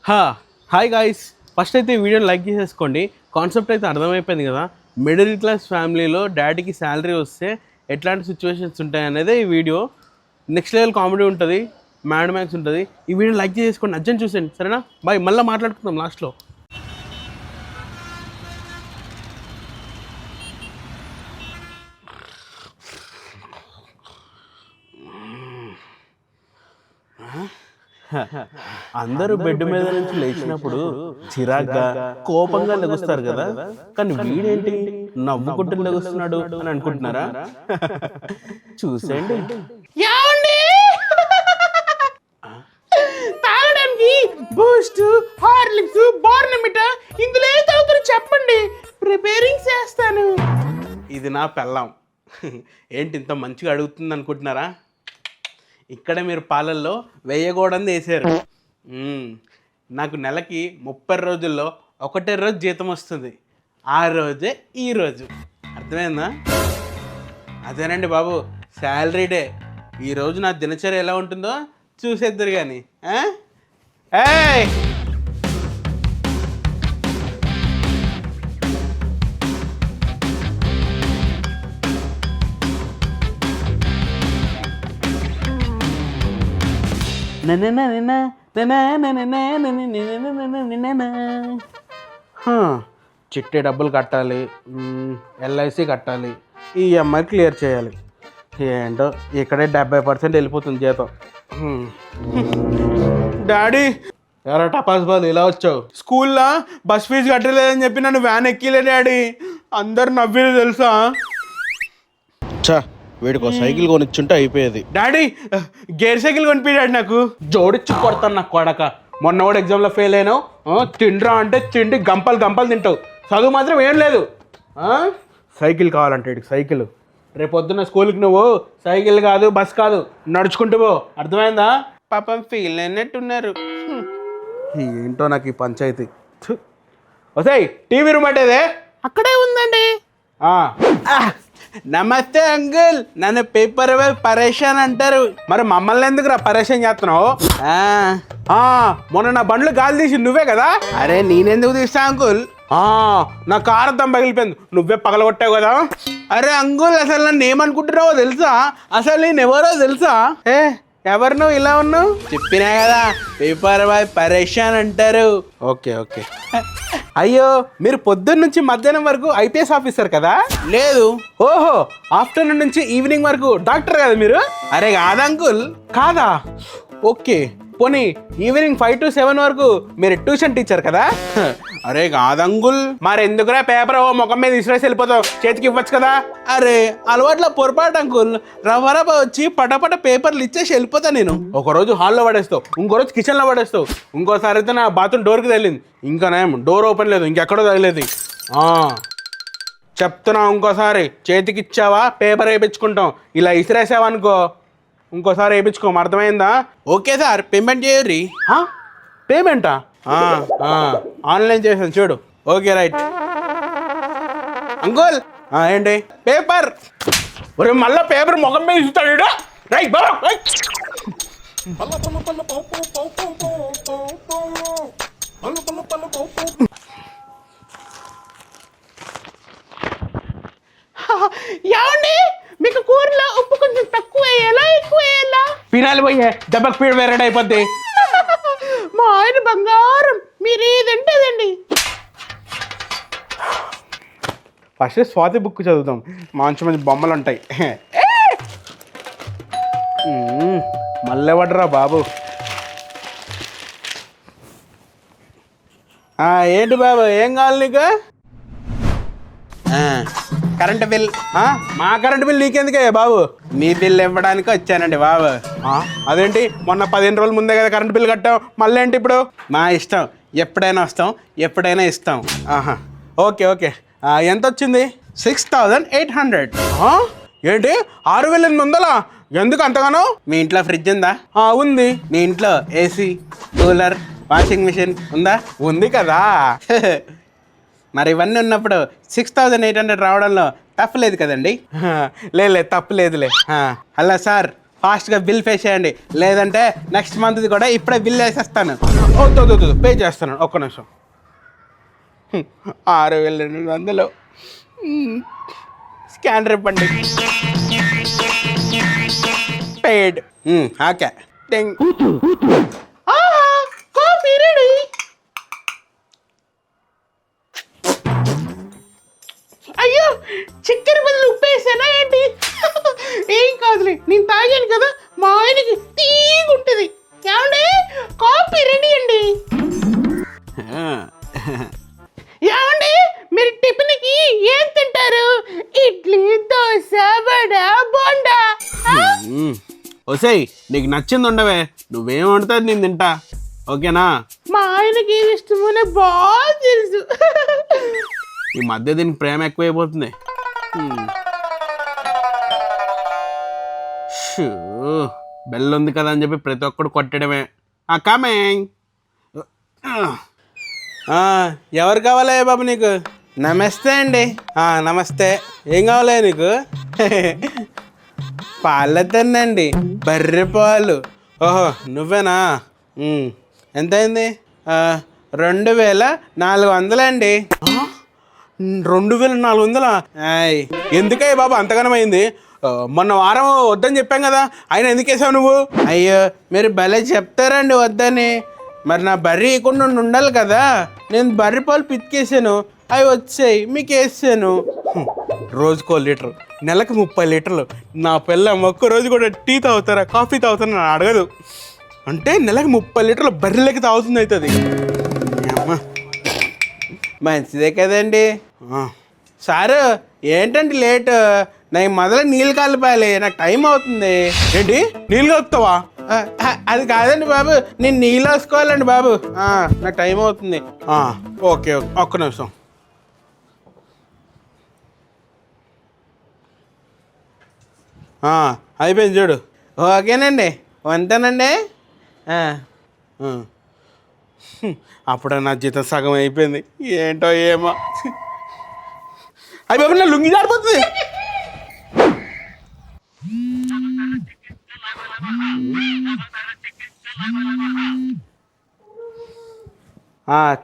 Hi guys, first అయితే ఈ వీడియోని లైక్ చేసేసుకోండి. కాన్సెప్ట్ అయితే అర్థమైపోయింది కదా. మిడిల్ క్లాస్ ఫ్యామిలీలో డాడీకి శాలరీ వస్తే ఎట్లాంటి సిచ్యువేషన్స్ ఉంటాయి అనేది ఈ వీడియో. నెక్స్ట్ లెవెల్ కామెడీ ఉంటుంది, మ్యాడ్ మ్యాక్స్ ఉంటుంది. ఈ వీడియో లైక్ చేసేసుకోండి, అర్జెంట్ చూసేయండి, సరేనా? బాయ్, మళ్ళీ మాట్లాడుకుందాం లాస్ట్లో. అందరూ బెడ్ మీద నుంచి లేచినప్పుడు చిరాగ్గా కోపంగా లెగుస్తారు కదా, కానీ వీడేంటి నవ్వుకుంటూ లెగుస్తున్నాడు అని అనుకుంటున్నారా? చూసేయండి. తాగడానికి బూస్ట్, హార్లిక్స్, బోర్నమిటా ఇందులో ఏ తాగుతారు చెప్పండి, ప్రిపేరింగ్ చేస్తాను. ఇది నా పెళ్ళాం. ఏంటి ఇంత మంచిగా అడుగుతుంది అనుకుంటున్నారా? ఇక్కడ మీరు పాలల్లో వేయకూడదు వేసారు. నాకు నెలకి 30 రోజుల్లో ఒకటే రోజు జీతం వస్తుంది. ఆ రోజే ఈరోజు. అర్థమైందా? అదేనండి బాబు, శాలరీ డే. ఈరోజు నా దినచర్య ఎలా ఉంటుందో చూసేద్దరు కానీ. చిట్టి డబ్బులు కట్టాలి, ఎల్ఐసి కట్టాలి, ఈఎంఐ క్లియర్ చేయాలి. ఏంటో ఇక్కడే 70% వెళ్ళిపోతుంది జీతం. డాడీ, ఎవరో టపాస్ బాల్ ఇలా వచ్చావు? స్కూల్లో బస్ ఫీజు కట్టలేదని చెప్పి నన్ను వ్యాన్ ఎక్కిలే డాడీ. అందరు నవ్వేది తెలుసా? చా, వీడికి సైకిల్ కొనిచ్చుంటే అయిపోయేది. డాడీ, గేర్ సైకిల్ కొనిపించాడు నాకు. జోడిచ్చి కొడతాను నాకు కొడక. మొన్న కూడా ఎగ్జామ్లో ఫెయిల్ అయినావు. తిండ్రా అంటే తిండి గంపలు గంపలు తింటావు, చదువు మాత్రం ఏం లేదు. సైకిల్ కావాలంటే వీడికి సైకిల్. రేపు పొద్దున్న స్కూల్కి నువ్వు సైకిల్ కాదు, బస్ కాదు, నడుచుకుంటూ పో. అర్థమైందా? పాపం ఫెయిల్ అయినట్టున్నారు. ఏంటో నాకు ఈ పంచాయతీ. వసాయి టీవీ రూమ్ అట్టేదే అక్కడే ఉందండి. నమస్తే అంకుల్, నన్ను పేపర్ పరేషాన్ అంటారు. మరి మమ్మల్ని ఎందుకు రా పరేషాన్ చేస్తున్నావు? మొన్న నా బండ్లు గాలి తీసి నువ్వే కదా? అరే నేనెందుకు తీస్తా అంకుల్? నా కారు అద్దం పగిలిపోయింది, నువ్వే పగలగొట్టావు కదా. అరే అంకుల్, అసలు నన్ను ఏమనుకుంటున్నావో తెలుసా? అసలు నేను ఎవరో తెలుసా? ఎవరు నువ్వు ఇలా ఉన్నావు? చెప్పినా కదా, పేపర్ బాయ్ పరేషాన్ అంటారు. Okay okay. అయ్యో, మీరు పొద్దున్న నుంచి మధ్యాహ్నం వరకు ఐపీఎస్ ఆఫీసర్ కదా? లేదు. ఓహో, ఆఫ్టర్నూన్ నుంచి ఈవినింగ్ వరకు డాక్టర్ కదా మీరు? అరే కాదా అంకుల్? కాదా? ఓకే, పోనీ ఈవినింగ్ 5 to 7 వరకు మీరు ట్యూషన్ టీచర్ కదా? అరే కాదంకుల్. మరి ఎందుకురా పేపర్ ముఖం మీద ఇసిరేసి వెళ్ళిపోతావు? చేతికి ఇవ్వచ్చు కదా? అరే అలవాట్ల పొరపాటు అంకుల్. రవ్వ వచ్చి పటపట పేపర్లు ఇచ్చేసి వెళ్ళిపోతా నేను. ఒకరోజు హాల్లో పడేస్తావు, ఇంకో రోజు కిచెన్లో పడేస్తావు, ఇంకోసారి అయితే నా బాత్రూమ్ డోర్కి తగిలింది. ఇంకా నేం డోర్ ఓపెన్ లేదు, ఇంకెక్కడో తగిలేదు. చెప్తున్నా, ఇంకోసారి చేతికి ఇచ్చావా పేపర్ వేయించుకుంటాం. ఇలా ఇసిరేసావనుకో ఇంకోసారి వేయించుకోము. అర్థమైందా? ఓకే సార్, పేమెంట్ చేయర్రి. పేమెంటా? ఆన్లైన్ చేసాను చూడు. Okay right. అంకుల్ ఏంటి పేపర్? ఒరే మళ్ళా పేపర్ ముఖం మీద ఇస్తాడు. రైట్ బాబా. ఏమండి, మీకు కూరలో ఉప్పు కొంచెం తక్కువ వేయాలా ఎక్కువ వేయాలా? పినాలి పోయే దెబ్బకు పీడ వేరేడ్ అయిపోద్ది. మా ఆయన బంగారం, మీరు ఏదంటే అదండి. ఫస్ట్ స్వాతి బుక్ చదువుతాం, మంచి మంచి బొమ్మలు ఉంటాయి. మళ్ళీ పడరా బాబు. ఏంటి బాబు, ఏం కావాలి నీకు? Current bill. మా కరెంట్ బిల్ నీకెందుకే బాబు? మీ బిల్ ఇవ్వడానికి వచ్చానండి బాబు. అదేంటి, మొన్న 15 రోజుల ముందే కదా కరెంట్ బిల్ కట్టాం, మళ్ళీ ఏంటి ఇప్పుడు? మా ఇష్టం, ఎప్పుడైనా వస్తాం, ఎప్పుడైనా ఇస్తాం. Okay okay. ఎంత వచ్చింది? 6800. ఏంటి 6800? ఎందుకు అంతగానో? మీ ఇంట్లో ఫ్రిడ్జ్ ఉందా? ఉంది. మీ ఇంట్లో ఏసీ, కూలర్, వాషింగ్ మిషన్ ఉందా? ఉంది కదా. మరి ఇవన్నీ ఉన్నప్పుడు 6800 రావడంలో తప్పు లేదు కదండి? లేదు తప్పు లేదులే. హలో సార్, ఫాస్ట్గా బిల్ పే చేయండి, లేదంటే నెక్స్ట్ మంత్ది కూడా ఇప్పుడే బిల్ వేసేస్తాను. వద్దు వద్దు వద్దు, పే చేస్తాను, ఒక్క నిమిషం. 6,200 స్కానర్ ఇవ్వండి. పేడ్. ఓకే. Coffee ready. అయ్యో, చక్కెర బదులు ఉప్పు వేసానా ఏంటి? ఏం కాదులే, నేను తాగాను కదా, మా ఆయనకి తీగుంటది. ఏమండి, కాఫీ రెడీ అండి. ఏమండి, మీరు టిఫిన్కి ఏం తింటారు? ఇడ్లీ, దోశ, వడ, బోండా? ఒసేయ్, నీకు నచ్చింది ఉండవే, నువ్వేం వండుతుంది నేను తింటా, ఓకేనా? మా ఆయనకి ఏది ఇష్టమో నాకు బాగా తెలుసు. ఈ మధ్య దీనికి ప్రేమ ఎక్కువైపోతుంది. బెల్ ఉంది కదా అని చెప్పి ప్రతి ఒక్కడు కొట్టడమే. కమింగ్. ఎవరు కావాలా బాబు నీకు? నమస్తే అండి. నమస్తే, ఏం కావాలా నీకు? పాలతోనండి, బర్రె పాలు. ఓహో, నువ్వేనా? ఎంత అయింది? 2,400 అండి. 2,400? ఎందుకయ్య బాబు అంతగానం అయింది? మొన్న వారం వద్దని చెప్పాం కదా, అయినా ఎందుకు వేసావు నువ్వు? అయ్యో, మీరు భలే చెప్తారండి వద్దని. మరి నా బర్రె ఇవ్వకుండా ఉండాలి కదా, నేను బర్రె పాలు పితికేసాను, అవి వచ్చాయి, మీకు వేసాను. రోజుకో లీటర్, నెలకు 30 లీటర్లు. నా పిల్లం ఒక్క రోజు కూడా టీ తాగుతారా, కాఫీ తాగుతారా అని అడగదు. అంటే నెలకు 30 లీటర్లు బర్రెలకి తాగుతుంది అవుతుంది. మంచిదే కదండి. సారు, ఏంటంటే లేట్? నాకు మొదలు నీళ్ళు కలపాలి, నాకు టైం అవుతుంది. ఏంటి, నీళ్ళు కలుపుతావా? అది కాదండి బాబు, నేను నీళ్ళు వేసుకోవాలండి బాబు, నాకు టైం అవుతుంది. ఓకే, ఒక్క నిమిషం. అయిపోయింది చూడు. ఓకేనండి, వంతానండి. అప్పుడే నా జీతం సగం అయిపోయింది. ఏంటో ఏమో. అయ్యి బాబు, నా లుంగి జారిపోతుంది.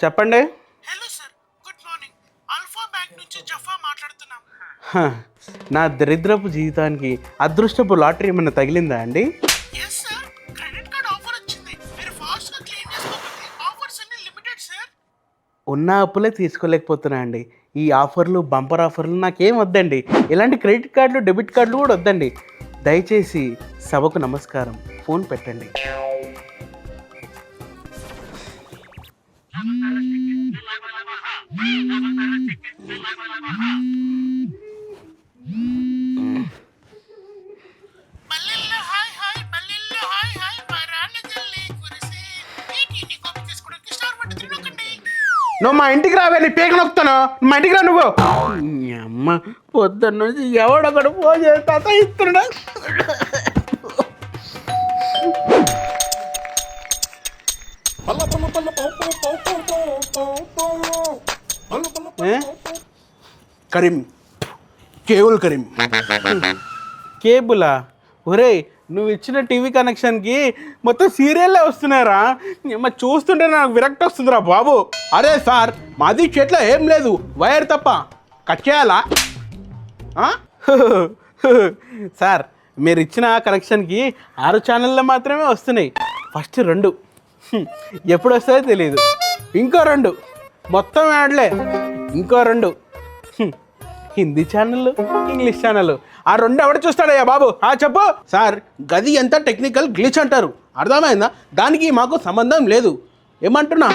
చెప్పండి. Hello sir, good morning. Alpha bank నుంచి జఫా మాట్లాడుతున్నాం. నా దరిద్రపు జీవితానికి అదృష్టపు లాటరీ ఏమైనా తగిలిందా అండి? Yes sir, credit card offer వచ్చింది. మీరు ఫాస్ట్గా క్లెయిమ్ చేసుకోండి. ఆఫర్స్ అన్ని లిమిటెడ్ సార్. ఉన్న అప్పులే తీసుకోలేకపోతున్నా అండి. ఈ ఆఫర్లు, బంపర్ ఆఫర్లు నాకేం వద్దండి. ఇలాంటి క్రెడిట్ కార్డులు, డెబిట్ కార్డులు కూడా వద్దండి. దయచేసి సభకు నమస్కారం, ఫోన్ పెట్టండి. నువ్వు మా ఇంటికి రావే, నీ పేక నొక్కుతాను. మా ఇంటికి రా నువ్వు. అమ్మ, పొద్దున్న నుంచి ఎవడొకడు ఫోన్ చేస్తా ఇస్తున్నా. కరీం, కేబుల్ కరీం. కేబులా? ఒరే, నువ్వు ఇచ్చిన టీవీ కనెక్షన్కి మొత్తం సీరియల్లే వస్తున్నారా? మరి చూస్తుంటే నాకు విరక్తి వస్తుందిరా బాబు. అరే సార్, మాది చేతిలో ఏం లేదు, వైర్ తప్ప. కట్ చేయాలా? సార్, మీరు ఇచ్చిన కనెక్షన్కి 6 ఛానళ్ళు మాత్రమే వస్తున్నాయి. ఫస్ట్ 2 ఎప్పుడు వస్తాయో తెలియదు, ఇంకో 2 మొత్తం యాడ్లే, ఇంకో 2 హిందీ ఛానళ్ళు, ఇంగ్లీష్ ఛానళ్ళు. ఆ 2 ఎవడు చూస్తాడయ్యా బాబు? చెప్పు సార్. గది ఎంత టెక్నికల్ గ్లిచ్ అంటారు, అర్థమైందా? దానికి మాకు సంబంధం లేదు. ఏమంటున్నా?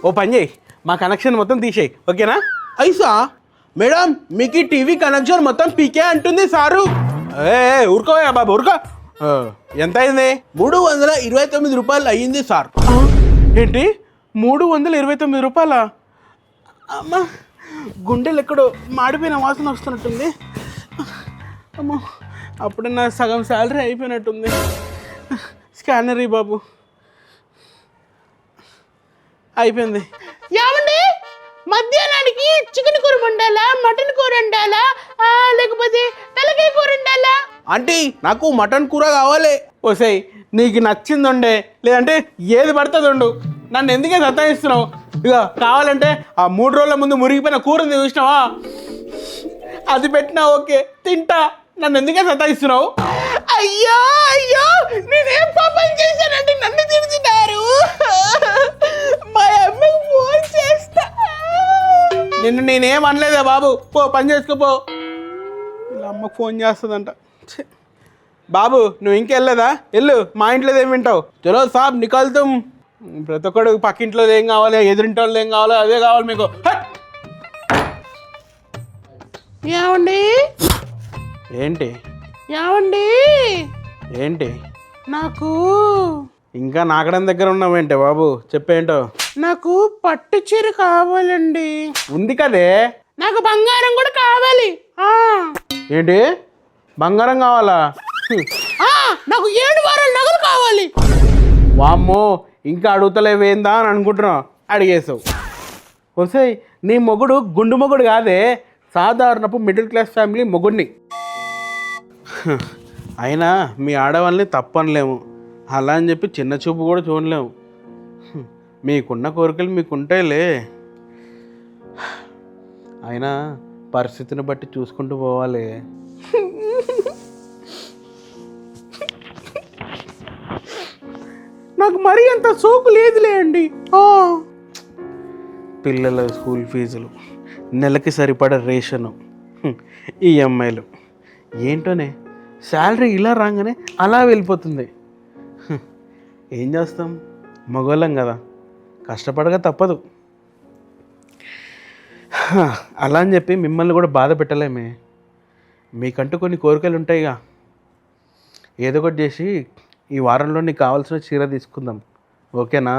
ఓ పని చేయి, మా కనెక్షన్ మొత్తం తీసేయి, ఓకేనా? ఐసా మేడం, మీకు ఈ టీవీ కనెక్షన్ మొత్తం పీకే అంటుంది సారు. ఊరుకోయా బాబు, ఊరుకో. ఎంత అయింది? 329 రూపాయలు అయ్యింది సార్. ఏంటి, 329 రూపాయలా? అమ్మా, గుండెలు ఎక్కడో మాడిపోయిన వాసన వస్తున్నట్టుంది. అమ్మో, అప్పుడే నా సగం శాలరీ అయిపోయినట్టుంది. స్కానర్ ఈ బాబు. అయిపోయింది. ఏమండి, మధ్యాహ్నానికి చికెన్ కూర వండాలా, మటన్ కూర వండాలా, లేకపోతే తలకాయ కూర వండాలా? ఆంటీ నాకు మటన్ కూర కావాలి. ఓసేయ్ నీకు నచ్చింది ఉండే, లేదంటే ఏది పడుతుంది ఉండు, నన్ను ఎందుకే సతాయిస్తున్నావు? ఇక కావాలంటే ఆ 3 రోజుల ముందు మురిగిపోయిన కూరని చూసినావా, అది పెట్టినా ఓకే తింటా, నన్ను ఎందుకే సతాయిస్తున్నావు? అయ్యో అయ్యో నేనేం పాపం చేశానంటే నన్ను తిడుతున్నారు. మా అమ్మకి ఫోన్ చేస్తా. నిన్ను నేనేం అనలేదా బాబు, పో పని చేసుకోపో. ఇలా అమ్మకు ఫోన్ చేస్తుందంట. ఛే. బాబు నువ్వు ఇంకెళ్ళదా? వెళ్ళు, మా ఇంట్లోది ఏం వింటావు? చలో సాబ్ నికల్తాం. ప్రతి ఒక్కడు పక్కింట్లోది ఏం కావాలి, ఎదురింటి వాళ్ళది ఏం కావాలో అదే కావాలి మీకు. హట్. ఏమండి ఏంటి ఏమండి ఏంటి నాకు ఇంకా నాకడం దగ్గర ఉన్నావేంటే బాబు, చెప్పేంటో. నాకు పట్టు చీర కావాలండి. ఉంది కదే. నాకు బంగారం కూడా కావాలి. ఏంటి బంగారం కావాలా? నాకు 7 వారాల నగలు కావాలి. వామ్మో ఇంకా అడుగుతలేవేందా అని అనుకుంటున్నావు, అడిగేసావు. వస్తాయి నీ మొగుడు గుండు మొగుడు కాదే, సాధారణపు మిడిల్ క్లాస్ ఫ్యామిలీ మొగుడిని. అయినా మీ ఆడవాళ్ళని తప్పనలేము, అలా అని చెప్పి చిన్న చూపు కూడా చూడలేము. మీకున్న కోరికలు మీకుంటాయిలే, అయినా పరిస్థితిని బట్టి చూసుకుంటూ పోవాలి. నాకు మరీ అంత సోకు లేదులే అండి. పిల్లల స్కూల్ ఫీజులు, నెలకి సరిపడా రేషను, ఈఎంఐలు, ఏంటోనే శాలరీ ఇలా రాగానే అలా వెళ్ళిపోతుంది. ఏం చేస్తాం, మగవాళ్ళం కదా, కష్టపడగా తప్పదు. అలా అని చెప్పి మిమ్మల్ని కూడా బాధ పెట్టలేమే, మీకంటూ కొన్ని కోరికలు ఉంటాయిగా. ఏదో ఒకటి చేసి ఈ వారంలో నీకు కావాల్సిన చీర తీసుకుందాం, ఓకేనా?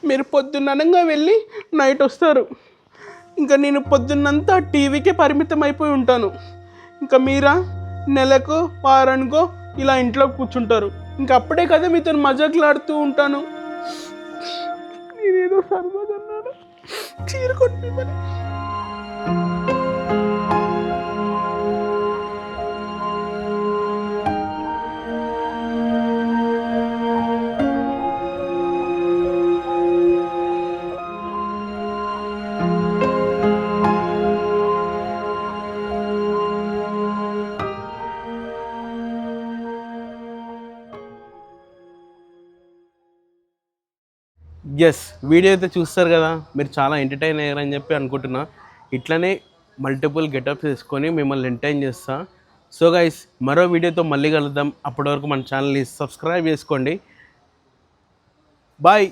మీరు పొద్దున్ననంగా వెళ్ళి నైట్ వస్తారు. ఇంకా నేను పొద్దున్నంతా టీవీకే పరిమితం అయిపోయి ఉంటాను. ఇంకా మీరా నెలకు వారానికో ఇలా ఇంట్లో కూర్చుంటారు. ఇంకా అప్పుడే కదా మీతో మజాకులాడుతూ ఉంటాను. నేనేదో సరదాగా అన్నాను, చీర కొట్టిమని. ఎస్, వీడియో అయితే చూస్తారు కదా, మీరు చాలా ఎంటర్టైన్ అయ్యారని చెప్పి అనుకుంటున్నా. ఇట్లనే మల్టిపుల్ గెటప్స్ వేసుకొని మిమ్మల్ని ఎంటర్టైన్ చేస్తా. సో గైస్, మరో వీడియోతో మళ్ళీ కలుద్దాం. అప్పటి వరకు మన ఛానల్ని సబ్స్క్రైబ్ చేసుకోండి. బాయ్.